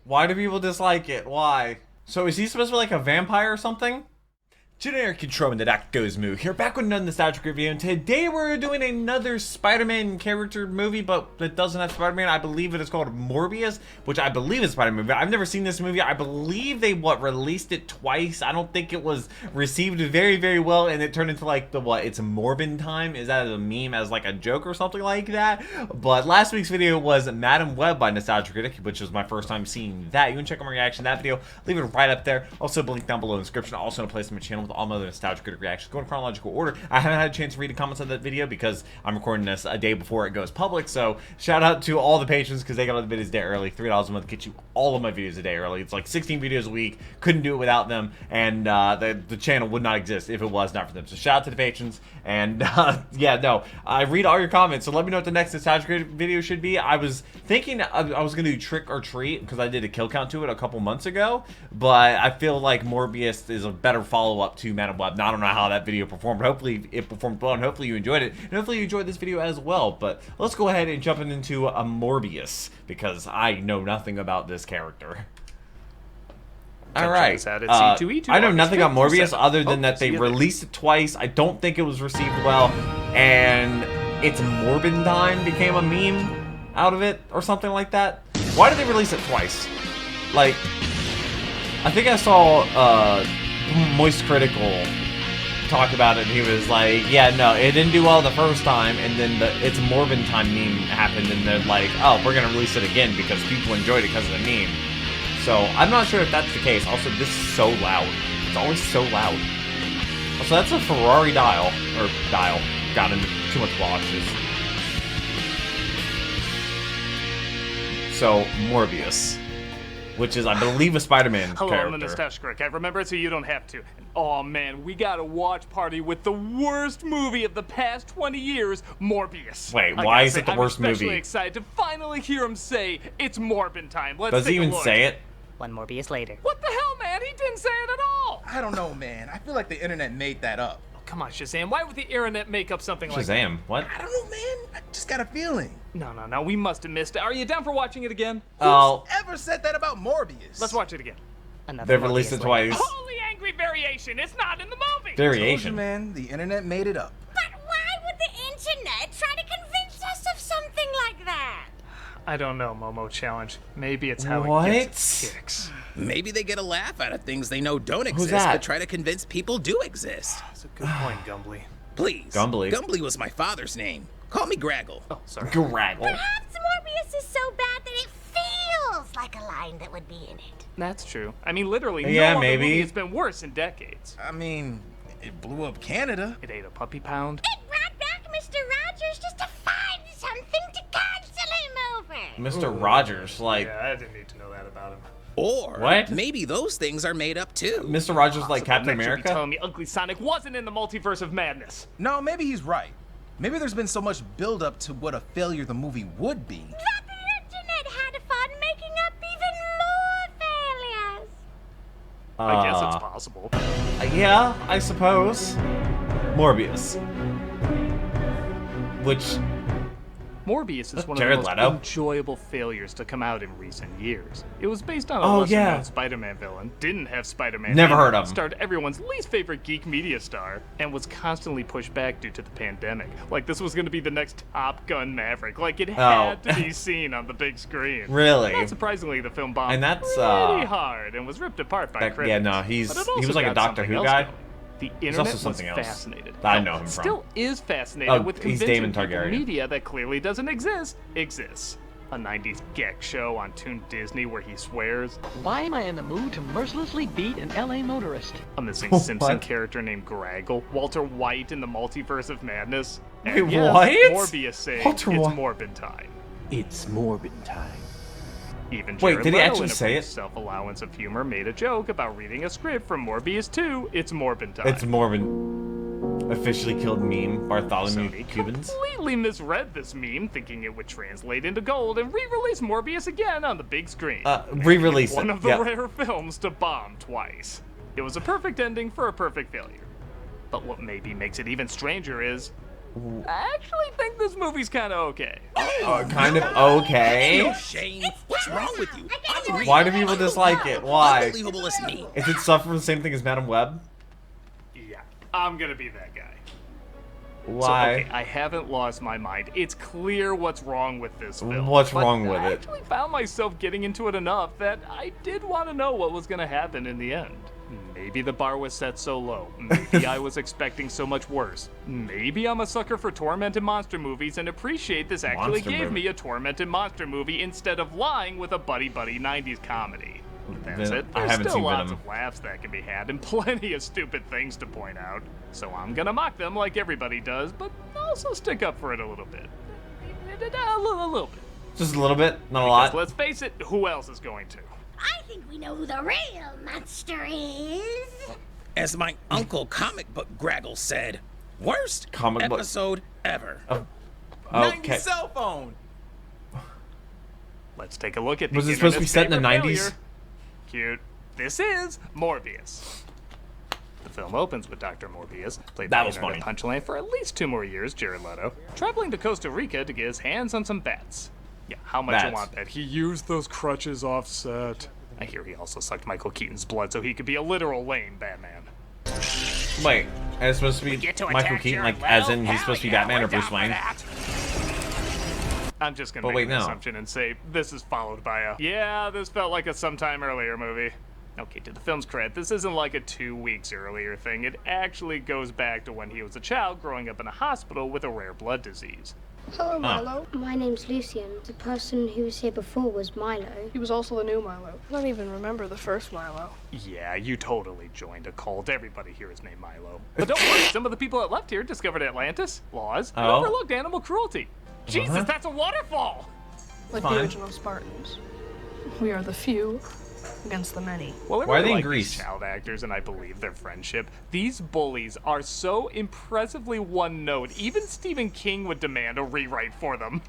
Why do people dislike it? Why? So is he supposed to be like a vampire or something? Generic controlling the Act Goes Moo here, back with another nostalgic review, and today we're doing another Spider-Man character movie, but it doesn't have Spider-Man. I believe it is called Morbius, which I believe is Spider-Man movie. I've never seen this movie. I believe they, released it twice. I don't think it was received very, very well, and it turned into like the, it's Morbin time? Is that a meme as like a joke or something like that? But last week's video was Madam Web by Nostalgic Critic, which was my first time seeing that. You can check out my reaction to that video. Leave it right up there. Also, link down below in the description. Also, in a place on my channel with all my other Nostalgic Critic reactions. Go in chronological order. I haven't had a chance to read the comments on that video because I'm recording this a day before it goes public. So shout out to all the patrons because they got all the videos a day early. $3 a month gets you all of my videos a day early. It's like 16 videos a week. Couldn't do it without them, and the channel would not exist if it was not for them. So shout out to the patrons. And yeah, no, I read all your comments. So let me know what the next Nostalgic Critic video should be. I was thinking I was gonna do Trick or Treat because I did a kill count to it a couple months ago, but I feel like Morbius is a better follow-up to Madam Web. Now, I don't know how that video performed, but hopefully it performed well, and hopefully you enjoyed it, and hopefully you enjoyed this video as well. But let's go ahead and jump into a Morbius because I know nothing about this character. All right, I know nothing about Morbius other than that they released it twice. I don't think it was received well, and It's Morbin Time became a meme out of it or something like that. Why did they release it twice? Like, I think I saw Moist Critical talk about it, and he was like, yeah, no, it didn't do well the first time, and then the It's Morbin Time meme happened, and they're like, oh, we're gonna release it again because people enjoyed it because of the meme. So I'm not sure if that's the case. Also, this is so loud. It's always so loud. Also, that's a Ferrari dial. Or dial. Got into too much washes. So, Morbius. Which is, I believe, a Spider-Man character. Hello, I'm the Nostalgic Critic. I remember it so you don't have to. Oh man, we got a watch party with the worst movie of the past 20 years, Morbius. Wait, why is it the worst movie? I'm especially excited to finally hear him say, it's Morbin time. Let's Does he even say it? One Morbius later. What the hell, man? He didn't say it at all. I don't know, man. I feel like the internet made that up. Oh, come on, Shazam. Why would the internet make up something like that? Shazam, what? I don't know, man. I just got a feeling. No, we must have missed it. Are you down for watching it again? Oh. Who's ever said that about Morbius? Let's watch it again. They've released it twice. Holy angry variation. It's not in the movie. Variation. Told you, man. The internet made it up. But why would the internet try to convince us of something like that? I don't know, Momo Challenge. Maybe it's how What? it gets kicks. Maybe they get a laugh out of things they know don't exist, that? but try to convince people do exist. That's a good point, Gumbly. Please. Gumbly. Gumbly was my father's name. Call me Graggle. Oh, sorry. Graggle. Perhaps Morbius is so bad that it feels like a line that would be in it. That's true. I mean, literally, Yeah, no other maybe. movie has been worse in decades. I mean, it blew up Canada. It ate a puppy pound. It brought back Mr. Rogers just to find something to cancel him over. Mr. Rogers, like, Yeah, I didn't need to know that about him. Or What? maybe those things are made up too. Mr. Rogers, like So Captain next you'll be America? telling me Ugly Sonic wasn't in the multiverse of madness. No, maybe he's right. Maybe there's been so much build-up to what a failure the movie would be. That the internet had fun making up even more failures. I guess it's possible. Yeah, I suppose. Morbius. Which, Morbius is one of Jared the most Leto. enjoyable failures to come out in recent years. It was based on a Oh, lesser-known yeah. Spider-Man villain, didn't have Spider-Man Never in it, heard of him. starred everyone's least favorite geek media star, and was constantly pushed back due to the pandemic. Like this was going to be the next Top Gun Maverick. Like it had to be seen on the big screen. Really? Not surprisingly, the film bombed And that's, pretty hard and was ripped apart by critics. yeah, no, But it he also was like a got Doctor something Who else guy. going. The also internet was something else fascinated. that I know him from. Still is fascinated Oh, with he's convincing Daemon people Targaryen. media that clearly doesn't exist exists. A 90s geek show on Toon Disney where he swears. Why am I in the mood to mercilessly beat an LA motorist? A missing What? Simpson character named Graggle. Walter White in the Multiverse of Madness. Wait, And yes, what? Morbius saying Walter it's White. Morbin time. It's Morbin time. Even Wait, Jared did he Leto, actually in a say brief it? self-allowance of humor, made a joke about reading a script from Morbius 2. It's Morbin time. It's Morbin. Officially killed meme, Bartholomew Sony Cubans. completely misread this meme, thinking it would translate into gold, and re-release Morbius again on the big screen. Re-release it. One of the Yep. rare films to bomb twice. It was a perfect ending for a perfect failure. But what maybe makes it even stranger is I actually think this movie's kind of okay. Kind of okay. Shane, what's wrong with you? I'm reading. Why do people dislike it? Why? Unbelievable as me. Is it suffer from the same thing as Madam Web? Yeah, I'm gonna be that guy. Why? So, okay, I haven't lost my mind. It's clear what's wrong with this film. What's but wrong with I it? actually found myself getting into it enough that I did want to know what was going to happen in the end. Maybe the bar was set so low. Maybe I was expecting so much worse. Maybe I'm a sucker for tormented monster movies and appreciate this actually Monster gave movie. me a tormented monster movie instead of lying with a buddy-buddy 90s comedy. That's it. I There's haven't still seen lots Venom. of laughs that can be had and plenty of stupid things to point out. So I'm gonna mock them like everybody does, but also stick up for it a little bit. A little bit. Just a little bit, not a Because lot. let's face it, who else is going to? I think we know who the real monster is. As my uncle comic book Graggle said, worst Comic book- episode ever. Okay. 90s cell phone. Let's take a look at the Was it supposed to be internet's set in the favorite 90s? failure. Cute. This is Morbius. The film opens with Dr. Morbius, played That by was internet punchline for at least 2 more years, Jared Leto, traveling to Costa Rica to get his hands on some bats. Yeah, how much you Bats. want that? He used those crutches offset. I hear he also sucked Michael Keaton's blood so he could be a literal lame Batman. Wait, and it's supposed to be get to Michael attack Keaton, Jared like, as Leto? in he's supposed to be Batman or Bruce Wayne? I'm just gonna But make wait, an no. assumption and say this is followed by a yeah, this felt like a sometime earlier movie. Okay, to the film's credit, this isn't like a 2 weeks earlier thing. It actually goes back to when he was a child growing up in a hospital with a rare blood disease. Hello, Milo. My name's Lucian. The person who was here before was Milo. He was also the new Milo. I don't even remember the first Milo. Yeah, you totally joined a cult. Everybody here is named Milo. But don't worry, some of the people that left here discovered Atlantis, laws, and Oh. overlooked animal cruelty. Jesus, that's a waterfall! Like Fine. the original Spartans. We are the few against the many. Well, I Why are really they in like Greece? these child actors, and I believe their friendship. These bullies are so impressively one-note. Even Stephen King would demand a rewrite for them.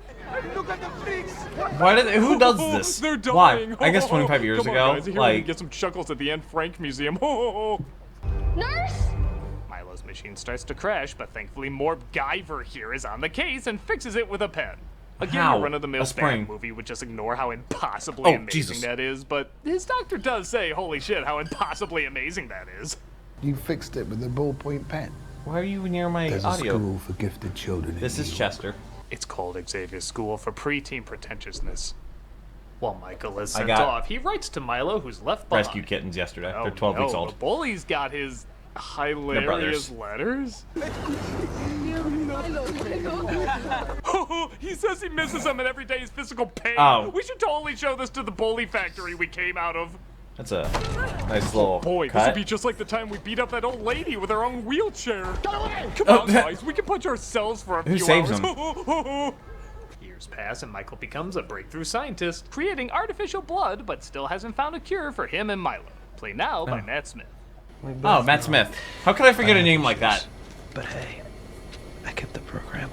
Why did who does this? They're Why? dying. I guess 25 years Come on, ago, guys, here we like get some chuckles at the Anne Frank Museum. Nurse? Milo's machine starts to crash, but thankfully Morb-Guyver here is on the case and fixes it with a pen. Again, How? a run-of-the-mill A spring. bad movie would just ignore how impossibly Oh, amazing Jesus. that is, but his doctor does say, holy shit, how impossibly amazing that is. You fixed it with a ballpoint pen. why are you near my There's audio? a school for gifted children in This New is York. Chester. It's called Xavier's School for Preteen Pretentiousness. While Michael is I sent got- off, he writes to Milo, who's left behind. Rescue kittens yesterday. Oh, They're 12 no, weeks The old. bully's got his hilarious letters. He says he misses them and every day is physical pain. Oh. We should totally show this to the bully factory we came out of. That's a nice little Boy, this cut. would be just like the time we beat up that old lady with her own wheelchair. Come Oh, on, guys, we can punch ourselves for a Who few saves hours. Years pass and Michael becomes a breakthrough scientist, creating artificial blood, but still hasn't found a cure for him and Milo. Played now by Matt Smith. Oh, Matt Smith. How could I forget a name like that? But hey, I kept the program.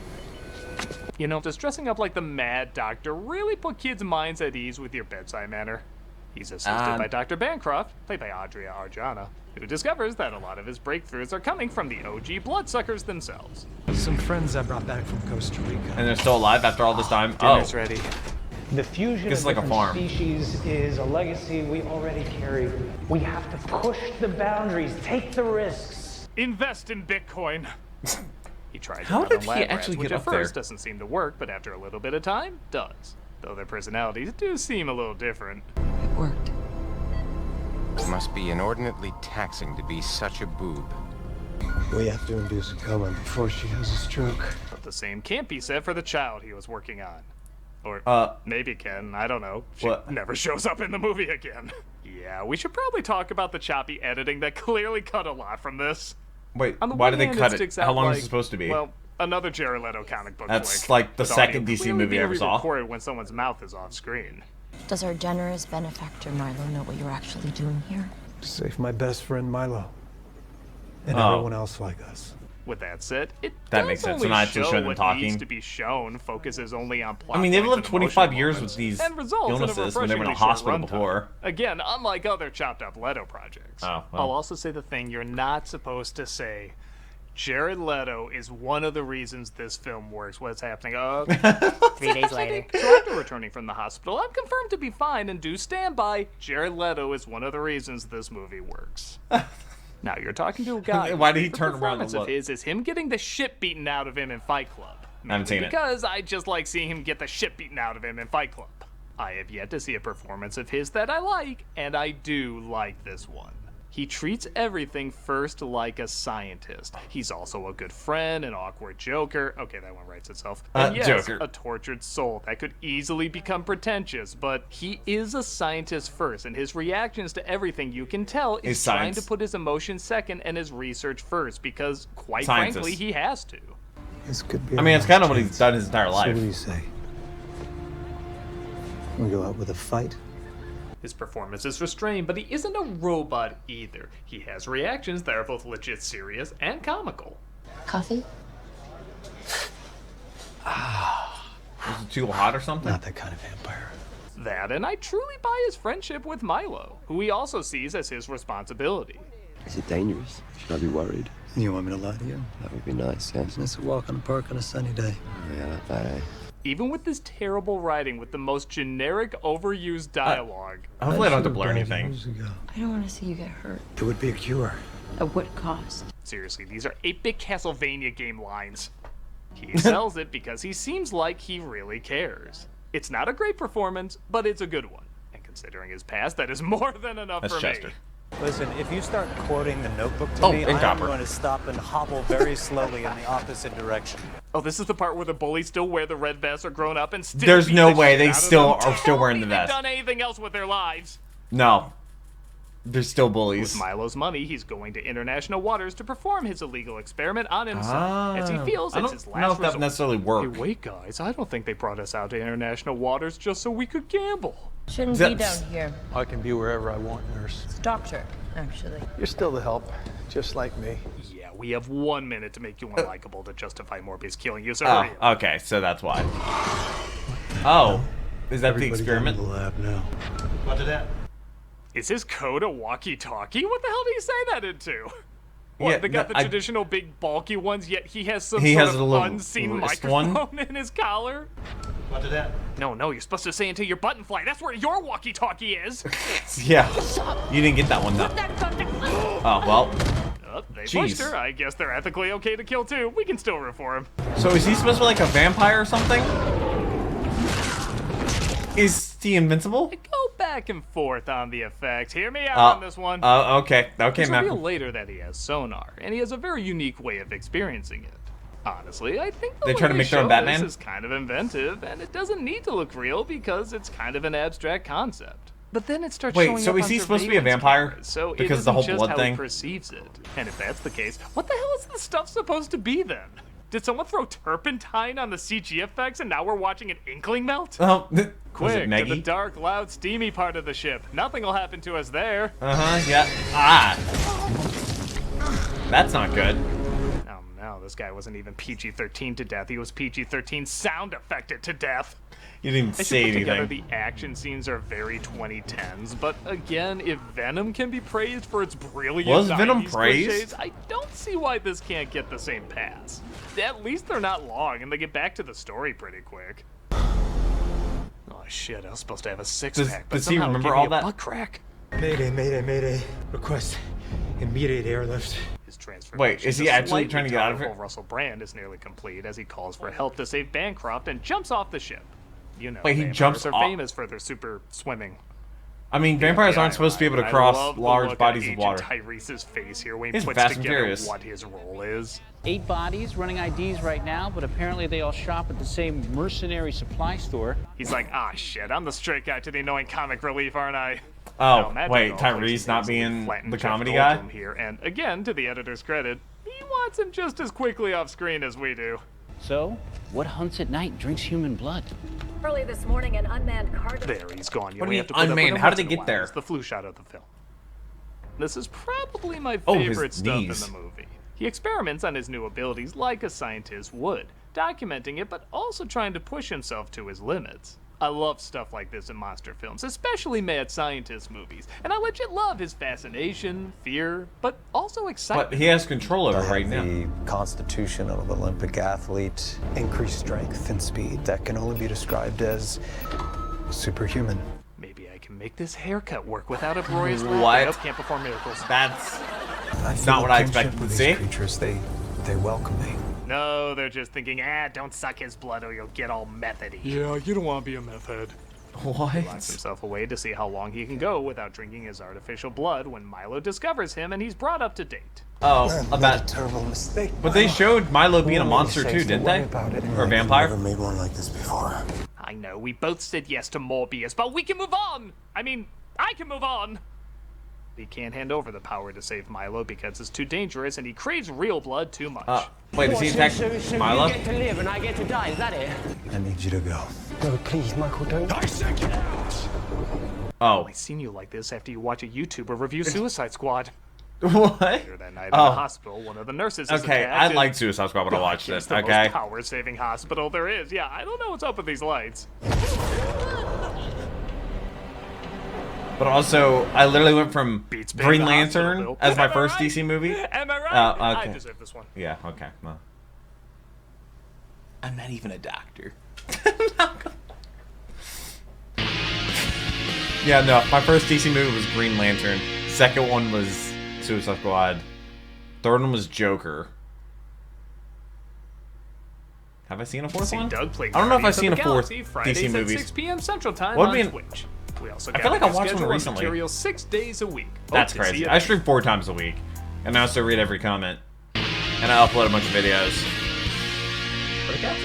You know, does dressing up like the Mad Doctor really put kids' minds at ease with your bedside manner? He's assisted by Dr. Bancroft, played by Adria Arjona, who discovers that a lot of his breakthroughs are coming from the OG bloodsuckers themselves. Some friends I brought back from Costa Rica. And they're still alive after all this time? Dinner's ready. The fusion This is of like a different farm. species is a legacy we already carry. We have to push the boundaries, take the risks. Invest in Bitcoin. He tried How to did run he lab rats, actually which get at up there? first doesn't seem to work, but after a little bit of time, does. Though their personalities do seem a little different. It worked. It must be inordinately taxing to be such a boob. We have to induce a coma before she has a stroke. But the same can't be said for the child he was working on. Or maybe can, I don't know. She What? never shows up in the movie again. Yeah, we should probably talk about the choppy editing that clearly cut a lot from this. Wait, On the why one did they hand, cut it? sticks How out long is like, it supposed to be? Well, another Jared Leto comic book That's flick, like the with second audio DC clearly movie I being ever saw. re-recorded when someone's mouth is off screen. Does our generous benefactor Milo know what you're actually doing here? Save my best friend Milo. And Oh. everyone else like us. With that said, it That does makes sense. only We're not just show showing them what talking. needs to be shown, focuses only on plot I mean, they've points lived and 25 emotional years moments, with these and results illnesses in a when they were in a refreshingly short hospital runtime. before. Again, unlike other chopped up Leto projects. Oh, well. I'll also say the thing you're not supposed to say Jared Leto is one of the reasons this film works. What's happening? 3 days later. So after returning from the hospital, I'm confirmed to be fine and do stand by. Jared Leto is one of the reasons this movie works. Now you're talking to a guy. Why did he the turn around and performance look? of his is him getting the shit beaten out of him in Fight Club. I haven't seen it. Because I just like seeing him get the shit beaten out of him in Fight Club. I have yet to see a performance of his that I like, and I do like this one. He treats everything first like a scientist. He's also a good friend, an awkward joker. Okay, that one writes itself. And yes, Joker. a tortured soul that could easily become pretentious, but he is a scientist first, and his reactions to everything, you can tell, is trying to put his emotions second and his research first, because quite frankly, he has to. This could be. I mean, it's kind of what he's done his entire life. So what do you say? We go out with a fight? His performance is restrained, but he isn't a robot either. He has reactions that are both legit serious and comical. Coffee? Is it too hot or something? Not that kind of vampire. That, and I truly buy his friendship with Milo, who he also sees as his responsibility. Is it dangerous? Should I be worried? You want me to lie to you? That would be nice, yes. It's a walk in the park on a sunny day. Yeah, not bad, eh? Even with this terrible writing, with the most generic, overused dialogue. Hopefully I don't have to blur anything. I don't want to see you get hurt. It would be a cure. At what cost? Seriously, these are 8-bit Castlevania game lines. He sells it because he seems like he really cares. It's not a great performance, but it's a good one. And considering his past, that is more than enough That's for Chester. me. Listen, if you start quoting the Notebook to me, I'm Copper. going to stop and hobble very slowly in the opposite direction. Oh, this is the part where the bullies still wear the red vests, are grown up, and still There's beat no the way shit they out of still them. are still wearing the They've vest. done anything else with their lives. No. They're still bullies. With Milo's money, he's going to international waters to perform his illegal experiment on himself, as he feels it's his last I don't know if that resort. necessarily worked. Hey, wait, guys, I don't think they brought us out to international waters just so we could gamble. Shouldn't be down here. I can be wherever I want, nurse. It's doctor, actually. You're still the help, just like me. Yeah, we have 1 minute to make you unlikable to justify Morbius killing you, so Oh, hurry up. okay, so that's why. Oh, is that the experiment? In the lab now. What did that? Is his code a walkie-talkie? What the hell did he say that into? What, Yeah, they got no, the traditional big bulky ones, yet he has some He sort has of a little unseen wrist microphone one? in his collar? What did that? No, you're supposed to say into your button fly. That's where your walkie-talkie is. Yeah. You didn't get that one, though. Oh, well. Oh, they Jeez. pushed her. I guess they're ethically okay to kill too. We can still root for him. So is he supposed to be like a vampire or something? Is he invincible? Go back and forth on the effect. Hear me out on this one. Okay. Okay, It's man. revealed later that he has sonar, and he has a very unique way of experiencing it. Honestly, I think the They way try to make their own show Batman? this is kind of inventive, and it doesn't need to look real because it's kind of an abstract concept. But then it starts Wait, showing so up is on he supposed to be a surveillance vampire? cameras, so Because it of the whole isn't just blood how thing? he perceives it. And if that's the case, what the hell is this stuff supposed to be then? Did someone throw turpentine on the CG effects and now we're watching an inkling melt? Oh, was it Quick, to the Maggie? dark, loud, steamy part of the ship. Nothing will happen to us there. Yeah. Ah. That's not good. Oh no, this guy wasn't even PG-13 to death. He was PG-13 sound affected to death. You didn't even They say should put together anything. the action scenes are very 2010s, but again, if Venom can be praised for its brilliant Was Venom 90s praised? cliches, I don't see why this can't get the same pass. At least they're not long, and they get back to the story pretty quick. Oh shit, I was supposed to have a six-pack, but does he somehow it remember gave me all a that? butt crack. Mayday, mayday, mayday. Request immediate airlift. His Wait, is he actually trying to get out of it? Russell Brand is nearly complete as he calls for help to save Bancroft and jumps off the ship. You know, Wait, he vampires jumps are off- famous for their super swimming. I mean, vampires aren't supposed to be able to I cross love the large look bodies on of water. Tyrese's face here when he He's puts Fast and together Furious. what his role is. 8 bodies running IDs right now, but apparently they all shop at the same mercenary supply store. He's like, ah, shit, I'm the straight guy to the annoying comic relief, aren't I? Oh, Now, Matt wait, Dindal plays Tyrese not amazingly being flattened the Jeff comedy guy? Goldblum here, and again, to the editor's credit, he wants him just as quickly off screen as we do. So, what hunts at night and drinks human blood? Early this morning, an unmanned cargo. There, he's gone. You What do only you have to mean put up with unmanned? him How once did in they a get while. there? It's the flu shot of the film. This is probably my Oh, his favorite stuff in knees. the movie. He experiments on his new abilities like a scientist would, documenting it but also trying to push himself to his limits. I love stuff like this in monster films, especially mad scientist movies. And I legit love his fascination, fear, but also excitement. But he has control over it right now. The constitution of an Olympic athlete, increased strength and speed that can only be described as superhuman. Maybe I can make this haircut work without a glorious What? Nope, can't perform miracles. That's I not what I kinship expected to with see. these creatures, they welcome me. No, they're just thinking, don't suck his blood or you'll get all methody. Yeah, you don't want to be a meth head. What? He locks himself away to see how long he can go without drinking his artificial blood when Milo discovers him and he's brought up to date. Oh, Man, about a terrible mistake. But they showed Milo being a Who monster says too, to didn't worry they? about it? Or a vampire? Never made one like this before. I know, we both said yes to Morbius, but we can move on! I mean, I can move on! He can't hand over the power to save Milo because it's too dangerous and he craves real blood too much. Wait, is he attack Milo? You get to live and I get to die, is that it? I need you to go. No, please, Michael, don't. Oh. I seen you like this after you watch a YouTuber review Suicide Squad. What? Later that night in the hospital, one of the nurses is Okay, attacked I and- liked Suicide Squad when I watched It's this, the okay? most power-saving hospital there is. Yeah, I don't know what's up with these lights. But also, I literally went from Beats Green Big Hospital Lantern Bill. as my Am I first right? DC movie. Am I right? Okay. I deserve this one. Yeah, okay. Well. I'm not even a doctor. Yeah, no, my first DC movie was Green Lantern. Second one was Suicide Squad. Third one was Joker. Have I seen a fourth See one? Doug play I don't know if I've Guardians of seen the a fourth Galaxy, Fridays DC at movie. 6 p.m. Central Time What on would be- Twitch. We also I got feel like a I watched one schedule of recently. material 6 days a week. Hope That's to see crazy. you I there. stream 4 times a week. And I also read every comment. And I upload a bunch of videos. But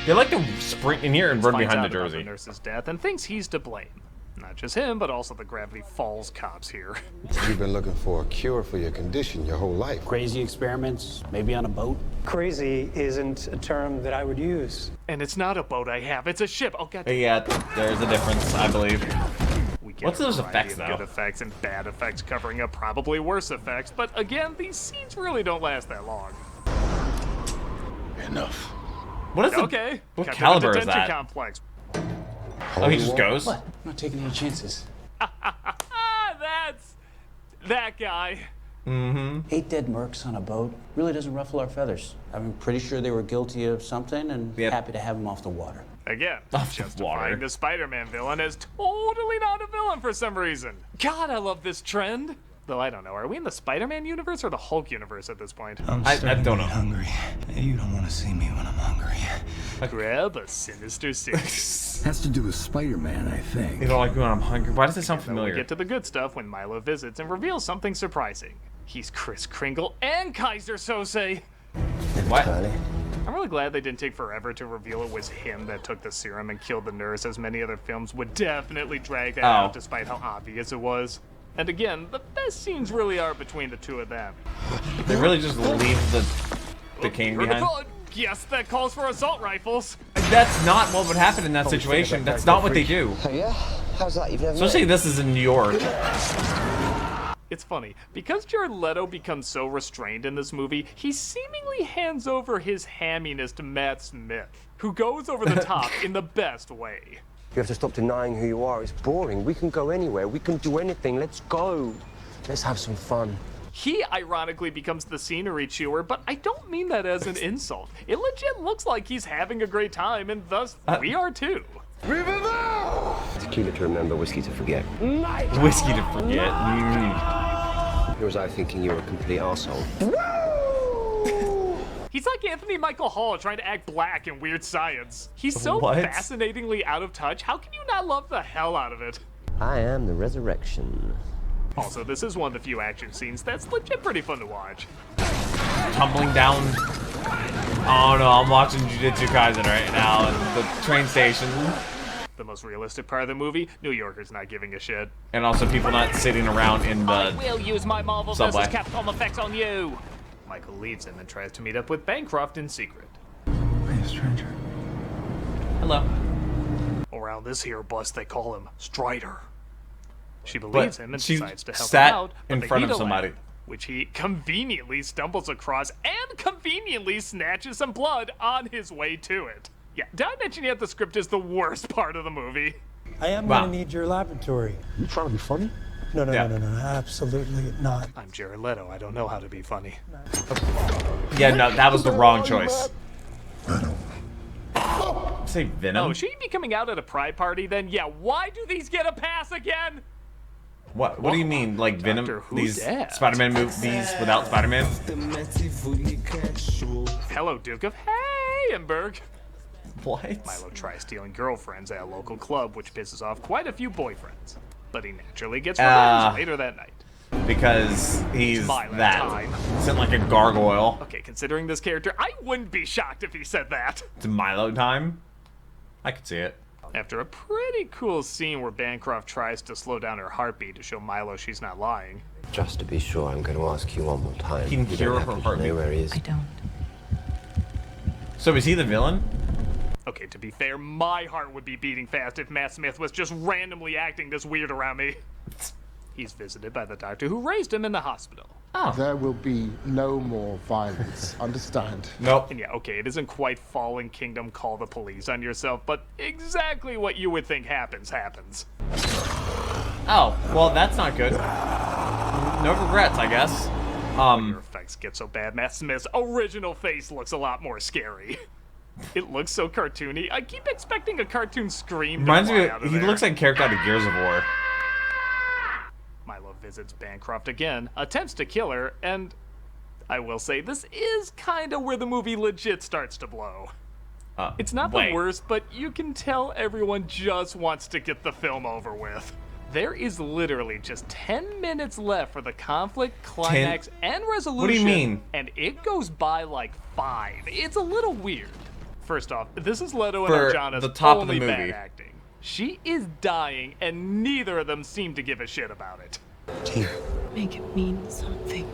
they like to sprint in here and run Finds behind the out about jersey. the nurse's death and thinks he's to blame. Not just him, but also the Gravity Falls cops here. You've been looking for a cure for your condition your whole life. Crazy experiments, maybe on a boat. Crazy isn't a term that I would use. And it's not a boat I have, it's a ship. Oh, God. Yeah, there's a difference, I believe. We get What's a those variety effects, of though? Good effects and bad effects covering up probably worse effects. But again, these scenes really don't last that long. Enough. What is it? Okay. What kept caliber in a is detention that? Complex. Oh, he just goes? What? I'm not taking any chances. That's that guy. Mm-hmm. 8 dead mercs on a boat really doesn't ruffle our feathers. I'm pretty sure they were guilty of something and happy to have them off the water. Again, Off the justifying water. the Spider-Man villain as totally not a villain for some reason. God, I love this trend. Though I don't know, are we in the Spider-Man universe or the Hulk universe at this point? I don't know. Hungry. You don't want to see me when I'm hungry. Grab a Sinister Six. Has to do with Spider-Man, I think. You don't like me when I'm hungry. Why does it sound Then familiar? we get to the good stuff when Milo visits and reveals something surprising. He's Kris Kringle and Kaiser Sose. What? I'm really glad they didn't take forever to reveal it was him that took the serum and killed the nurse, as many other films would definitely drag that out despite how obvious it was. And again, the best scenes really are between the two of them. They really just leave the king Heard the behind. thud. Yes, that calls for assault rifles. That's not what would happen in that situation. That's not what they do. Oh, yeah? How's that? You've never Especially met? this is in New York. It's funny, because Jared Leto becomes so restrained in this movie, he seemingly hands over his hamminess to Matt Smith, who goes over the top in the best way. You have to stop denying who you are. It's boring. We can go anywhere. We can do anything. Let's go. Let's have some fun. He ironically becomes the scenery chewer, but I don't mean that as an insult. It legit looks like he's having a great time, and thus we are too. Tequila to remember, whiskey to forget. Whiskey to forget. Here was I thinking you were a complete arsehole. He's like Anthony Michael Hall trying to act black in Weird Science. He's so What? fascinatingly out of touch. How can you not love the hell out of it? I am the resurrection. Also, this is one of the few action scenes that's legit pretty fun to watch. Tumbling down. Oh no, I'm watching Jujutsu Kaisen right now at the train station. The most realistic part of the movie, New Yorkers not giving a shit. And also people not sitting around in I the will use my Marvel subway. vs. Capcom effects on you. Michael leaves him and tries to meet up with Bancroft in secret. Hey, stranger. Hello. Around this here bus, they call him Strider. She believes him and she decides to help sat him out, but in they front need of a somebody. ladder, which he conveniently stumbles across and conveniently snatches some blood on his way to it. Yeah, did I mention yet the script is the worst part of the movie? I am going to need your laboratory. You trying to be funny? No, absolutely not. I'm Jared Leto. I don't know how to be funny. Yeah, no, that was the wrong choice. Say Venom? Oh, should he be coming out at a pride party then? Yeah, why do these get a pass again? What do you mean, like Venom? Who's These that? Spider-Man movies without Spider-Man? Hello, Duke of Hamburg. What? Milo tries stealing girlfriends at a local club, which pisses off quite a few boyfriends. But he naturally gets revenge later that night. Because he's Milo that. time. It's like a gargoyle. Okay, considering this character, I wouldn't be shocked if he said that. It's Milo time. I could see it. After a pretty cool scene where Bancroft tries to slow down her heartbeat to show Milo she's not lying. Just to be sure, I'm going to ask you one more time. You can hear her heartbeat. Know where he is. I don't. So is he the villain? Okay, to be fair, my heart would be beating fast if Matt Smith was just randomly acting this weird around me. He's visited by the doctor who raised him in the hospital. Oh. There will be no more violence. Understand? Nope. And yeah, okay, it isn't quite Fallen Kingdom call the police on yourself, but exactly what you would think happens. Oh, well, that's not good. No regrets, I guess. Your effects get so bad, Matt Smith's original face looks a lot more scary. It looks so cartoony. I keep expecting a cartoon scream to Reminds fly me out of, of he there. looks like a character out of Gears of War. Milo visits Bancroft again, attempts to kill her, and I will say this is kinda where the movie legit starts to blow. It's not the worst, but you can tell everyone just wants to get the film over with. There is literally just 10 minutes left for the conflict, climax, and resolution. What do you mean? And it goes by like 5. It's a little weird. First off, this is Leto and For Arjana's the top of the only movie. bad acting. She is dying, and neither of them seem to give a shit about it. Team. Make it mean something.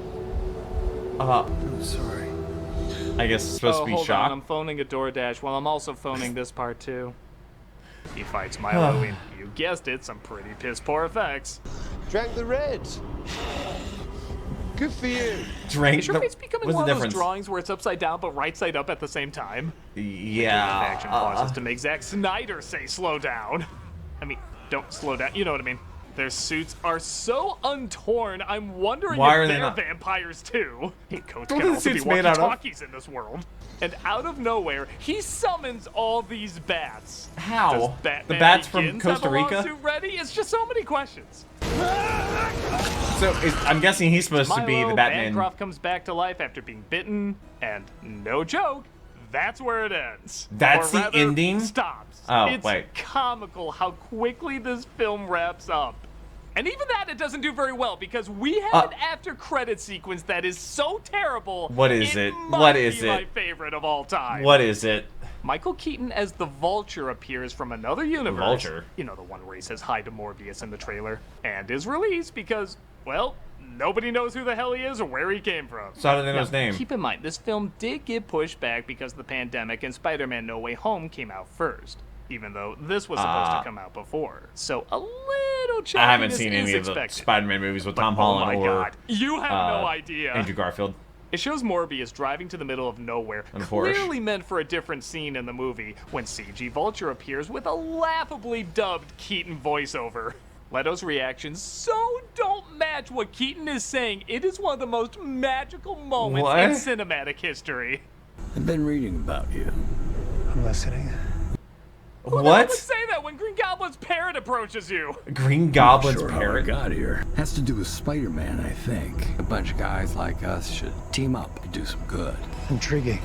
I'm sorry. I guess it's supposed to be hold shock. on, I'm phoning a DoorDash while I'm also phoning this part too. He fights Milo in, you guessed it, some pretty piss poor effects. Drank the red. Good for you. Is your face becoming one of those drawings where it's upside down but right side up at the same time? Yeah. Action pauses to make Zack Snyder say slow down. I mean, don't slow down, you know what I mean. Their suits are so untorn, I'm wondering Why if are they they're not? vampires too. Hey, coats What can are the also be suits made out of? walkie-talkies in this world. And out of nowhere, he summons all these bats. How? Does The Batman bats from Begins Costa have a Rica? lawsuit ready? It's just so many questions. So I'm guessing he's supposed to be Milo, the Batman. Bancroft comes back to life after being bitten, and no joke, that's where it ends. That's Or the rather, ending? Stops. Oh, it's wait. comical how quickly this film wraps up. And even that, it doesn't do very well because we have an after-credit sequence that is so terrible. What is it? Might What is be it? My favorite of all time. What is it? Michael Keaton as the Vulture appears from another universe. Vulture? You know, the one where he says hi to Morbius in the trailer. And is released because, well, nobody knows who the hell he is or where he came from. So how do they know Now, his name? Keep in mind, this film did get pushed back because of the pandemic and Spider-Man No Way Home came out first, even though this was supposed to come out before. So a little chalkiness I haven't seen is any of the expected. Spider-Man movies with Tom But, Holland oh my or God, you have no idea. Andrew Garfield. It shows Morbius driving to the middle of nowhere, And Porsche. clearly meant for a different scene in the movie, when CG Vulture appears with a laughably dubbed Keaton voiceover. Leto's reactions so don't match what Keaton is saying. It is one of the most magical moments What? in cinematic history. I've been reading about you. I'm listening. Who the hell would What? say that when Green Goblin's parrot approaches you? Green Goblin's Sure how I parrot. got here. Has to do with Spider-Man, I think. A bunch of guys like us should team up and do some good. Intriguing.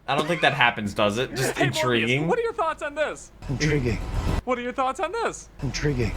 I don't think that happens, does it? Just Hey, Morbius, intriguing. what are your thoughts on this? Intriguing. What are your thoughts on this? Intriguing.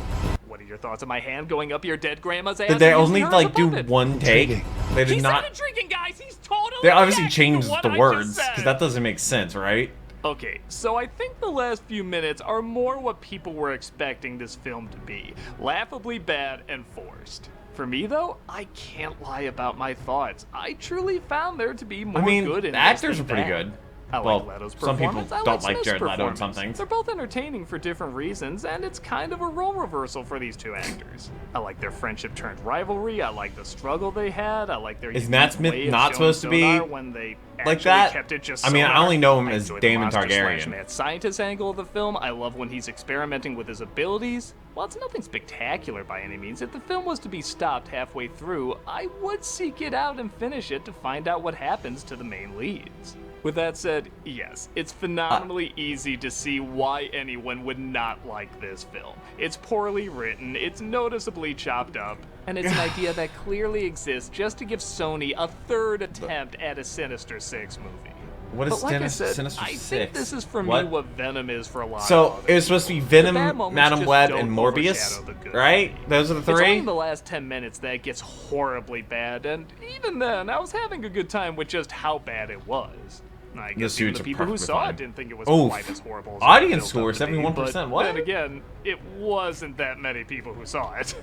What are your thoughts on my hand going up your dead grandma's ass? Did they and using only her as like a do puppet? one take? They did He's not. not intriguing, guys. He's totally. They obviously reacting to changed what the I just words said. because that doesn't make sense, right? Okay, so I think the last few minutes are more what people were expecting this film to be. Laughably bad and forced. For me, though, I can't lie about my thoughts. I truly found there to be more I mean, good in the this actors than are pretty bad. good. I Well, like Leto's some people performance. I don't like like Jared Smith's Leto in performance. some things. They're both entertaining for different reasons, and it's kind of a role reversal for these two actors. I like their friendship turned rivalry. I like the struggle they had. I like their Is Matt unique way Smith of not showing supposed to be sonar when they like actually that? kept it just I mean, I sonar. only know him I as enjoy the Daemon monster Targaryen. slash mad scientist angle of the film. I love when he's experimenting with his abilities. While it's nothing spectacular by any means, if the film was to be stopped halfway through, I would seek it out and finish it to find out what happens to the main leads. With that said, yes, it's phenomenally easy to see why anyone would not like this film. It's poorly written, it's noticeably chopped up, and it's an idea that clearly exists just to give Sony a third attempt at a Sinister Six movie. What is But like I said, Sinister I Six? think this is for me What? what Venom is for a lot of So others. it was supposed to be The Venom, bad moments Madam just Web, don't and Morbius, overshadow the good. right? Those are the It's only three. in the last 10 minutes that it gets horribly bad, and even then, I was having a good time with just how bad it was. I The guess even suits the are people who perfectly saw fine. it didn't think it was Oof. quite as horrible as Audience it score, built up to be, 71%, but what? then again, it wasn't that many people who saw it.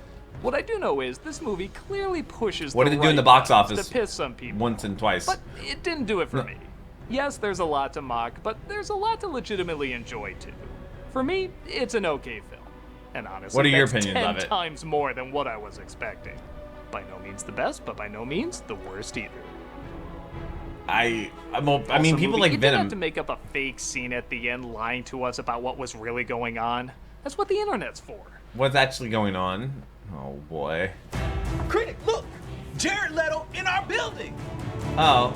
What I do know is this movie clearly pushes What the did it do in right the box buttons office? to piss some people Once and twice. but it didn't do it for No. me. Yes, there's a lot to mock, but there's a lot to legitimately enjoy too. For me, it's an okay film. And honestly, What are your that's opinions 10 of it? times more than what I was expecting. By no means the best, but by no means the worst either. I mean, Also, people movie, like you didn't have Venom. to make up a fake scene at the end lying to us about what was really going on. That's what the internet's for. What's actually going on? Oh boy. Critic, look! Jared Leto in our building! Oh.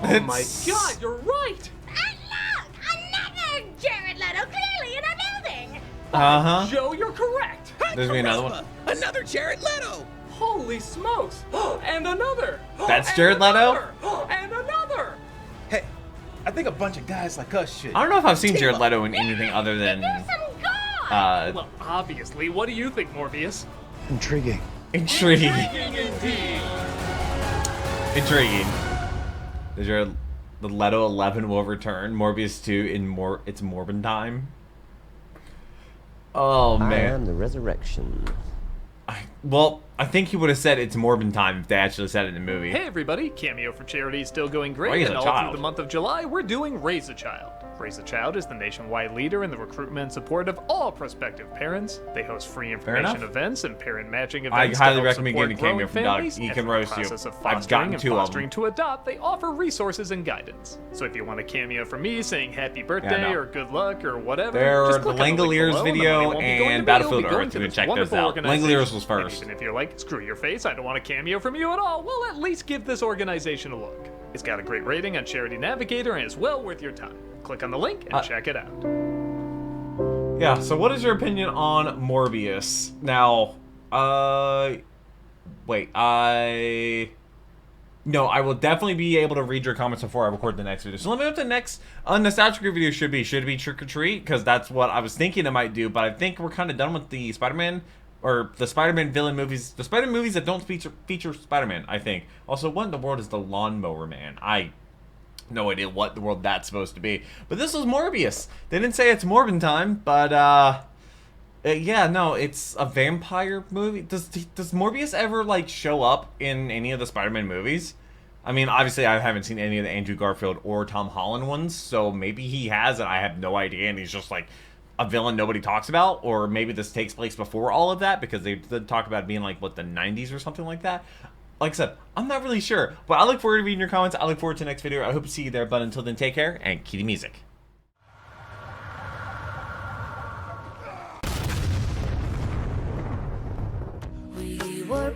Oh my god, you're right! Another Jared Leto clearly in our building. Uh-huh. Joe, you're correct. There's gonna be another one. Another Jared Leto! Holy smokes! And another! That's And Jared Leto? another! And another! Hey, I think a bunch of guys like us should. I don't know if I've seen team Jared up. Leto in anything other than Well, obviously. What do you think, Morbius? Intriguing. intriguing. Indeed. Intriguing. Is there the Leto 11 will return? Morbius 2 in it's Morbin time. Oh I man. am the resurrection. Well, I think he would have said it's Morbin time if they actually said it in the movie. Hey everybody, Cameo for Charity is still going great, Raise and a all Child. through the month of July, we're doing Raise a Child. Raise a Child is the nationwide leader in the recruitment and support of all prospective parents. They host free information enough. events and parent matching I events. highly to help recommend support getting a Cameo growing from Doug. families, He and can in the roast you. process of I've fostering gotten and 2 of fostering them. to adopt, they offer resources and guidance. So if you want a cameo from me saying happy birthday no. or good luck or whatever, There just are click the on link Langoliers below, and the video money won't be going to and me, Battlefield it'll be going Earth. to You can this check those wonderful out. organization. Langoliers was first. And even if you're like, screw your face, I don't want a cameo from you at all, well, at least give this organization a look. It's got a great rating on Charity Navigator and is well worth your time. Click on the link and check it out. Yeah, so what is your opinion on Morbius? Now, No, I will definitely be able to read your comments before I record the next video. So let me know what the next nostalgic video should be. Should it be Trick or Treat? Because that's what I was thinking it might do, but I think we're kind of done with the Spider-Man, or the Spider-Man villain movies. The Spider-Man movies that don't feature Spider-Man, I think. Also, what in the world is the Lawnmower Man? I no idea what the world that's supposed to be. But this was Morbius. They didn't say it's Morbin time, but yeah, no, it's a vampire movie. Does Morbius ever like show up in any of the Spider-Man movies? I mean, obviously I haven't seen any of the Andrew Garfield or Tom Holland ones, so maybe he has and I have no idea, and he's just like a villain nobody talks about, or maybe this takes place before all of that, because they did talk about it being like, what, the 90s or something like that? Like I said, I'm not really sure, but I look forward to reading your comments. I look forward to the next video. I hope to see you there, but until then, take care, and cue the music. We were